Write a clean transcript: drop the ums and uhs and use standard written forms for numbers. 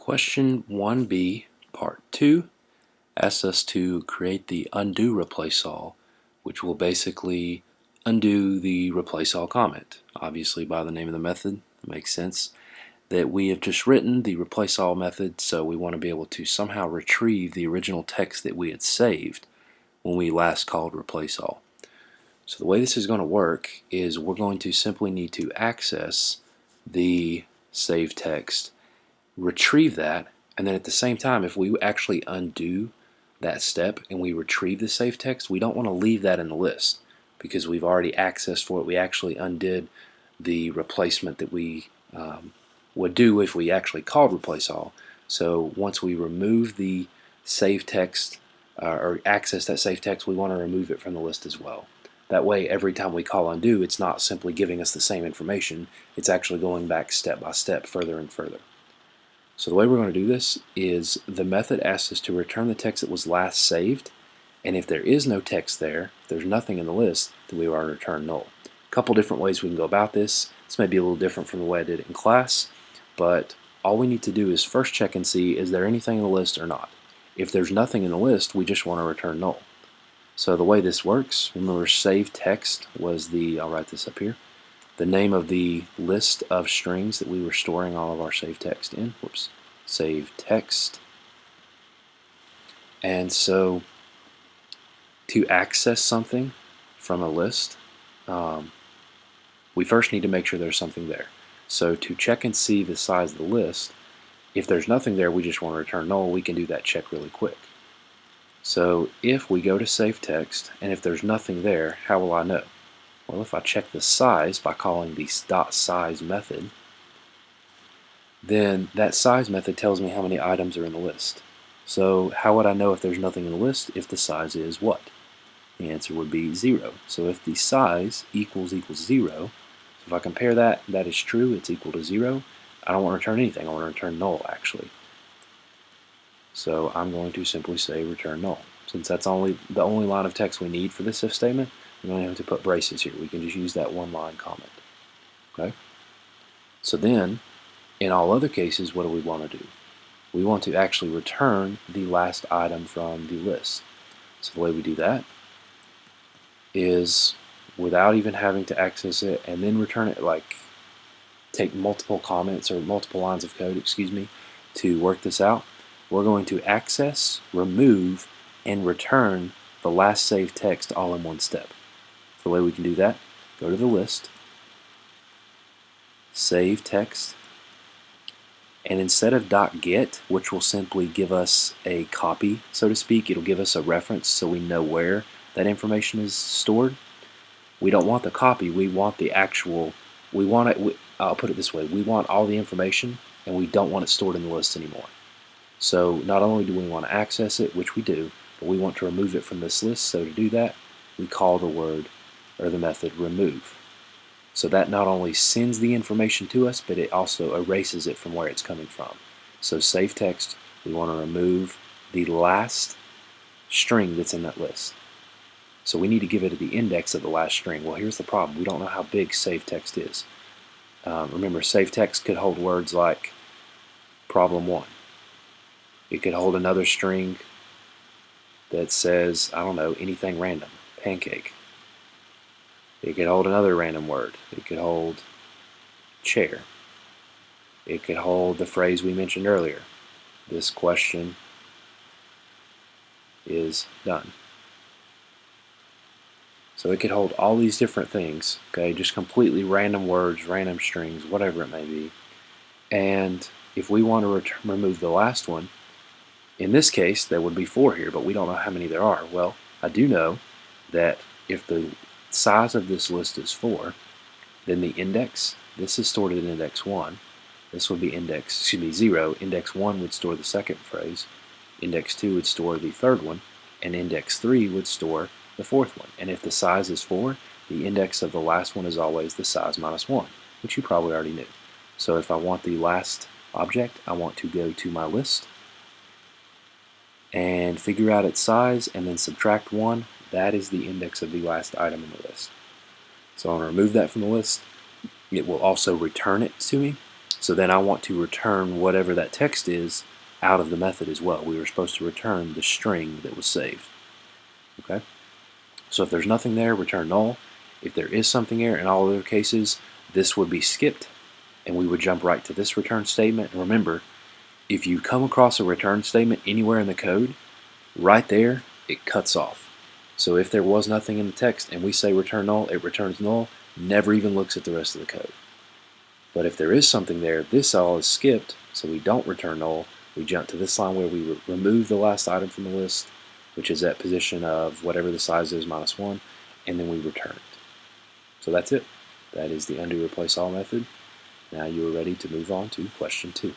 Question 1b, part 2, asks us to create the undo replace all, which will basically undo the replace all comment. Obviously, by the name of the method, it makes sense that we have just written the replace all method, so we want to be able to somehow retrieve the original text that we had saved when we last called replace all. So the way this is going to work is we're going to simply need to access the saved text, retrieve that, and then at the same time, if we actually undo that step and we retrieve the saved text, we don't want to leave that in the list because we've already accessed for it. We actually undid the replacement that we would do if we actually called replace all. So once we remove the saved text or access that saved text, we want to remove it from the list as well. That way, every time we call undo, it's not simply giving us the same information, it's actually going back step by step, further and further. So the way we're going to do this is the method asks us to return the text that was last saved, and if there is no text there, if there's nothing in the list, then we want to return null. A couple different ways we can go about this. This may be a little different from the way I did it in class, but all we need to do is first check and see is there anything in the list or not. If there's nothing in the list, we just want to return null. So the way this works, remember saved text was I'll write this up here, the name of the list of strings that we were storing all of our saved text in. Whoops, save text. And so to access something from a list, we first need to make sure there's something there. So to check and see the size of the list, if there's nothing there, we just want to return null. We can do that check really quick. So if we go to save text, and if there's nothing there, how will I know? Well, if I check the size by calling the .size method, then that size method tells me how many items are in the list. So how would I know if there's nothing in the list if the size is what? The answer would be 0. So if the size equals 0, if I compare that, that is true, it's equal to 0, I don't want to return anything, I want to return null actually. So I'm going to simply say return null. Since that's the only line of text we need for this if statement, we don't have to put braces here. We can just use that one line comment. Okay? So then, in all other cases, what do we want to do? We want to actually return the last item from the list. So the way we do that is without even having to access it and then return it, like take multiple comments or multiple lines of code, to work this out. We're going to access, remove, and return the last saved text all in one step. So the way we can do that, go to the list, save text, and instead of .get, which will simply give us a copy, so to speak, it'll give us a reference so we know where that information is stored. We don't want the copy, we want the actual, I'll put it this way, we want all the information and we don't want it stored in the list anymore. So not only do we want to access it, which we do, but we want to remove it from this list. So to do that, we call the word or the method remove. So that not only sends the information to us, but it also erases it from where it's coming from. So save text, we want to remove the last string that's in that list. So we need to give it the index of the last string. Well, here's the problem. We don't know how big save text is. Remember, save text could hold words like problem 1. It could hold another string that says, I don't know, anything random, pancake. It could hold another random word. It could hold chair. It could hold the phrase we mentioned earlier. This question is done. So it could hold all these different things, okay, just completely random words, random strings, whatever it may be. And if we want to remove the last one, in this case, there would be 4 here, but we don't know how many there are. Well, I do know that if the size of this list is 4, then the index, this is stored in index 1. This would be 0. Index 1 would store the second phrase. Index 2 would store the third one. And index 3 would store the fourth one. And if the size is 4, the index of the last one is always the size minus 1, which you probably already knew. So if I want the last object, I want to go to my list and figure out its size and then subtract 1. That is the index of the last item in the list. So I'm going to remove that from the list. It will also return it to me. So then I want to return whatever that text is out of the method as well. We were supposed to return the string that was saved. Okay? So if there's nothing there, return null. If there is something there, in all other cases, this would be skipped, and we would jump right to this return statement. And remember, if you come across a return statement anywhere in the code, right there, it cuts off. So if there was nothing in the text and we say return null, it returns null, never even looks at the rest of the code. But if there is something there, this all is skipped, so we don't return null. We jump to this line where we remove the last item from the list, which is at position of whatever the size is minus 1, and then we return it. So that's it. That is the undo replace all method. Now you are ready to move on to question 2.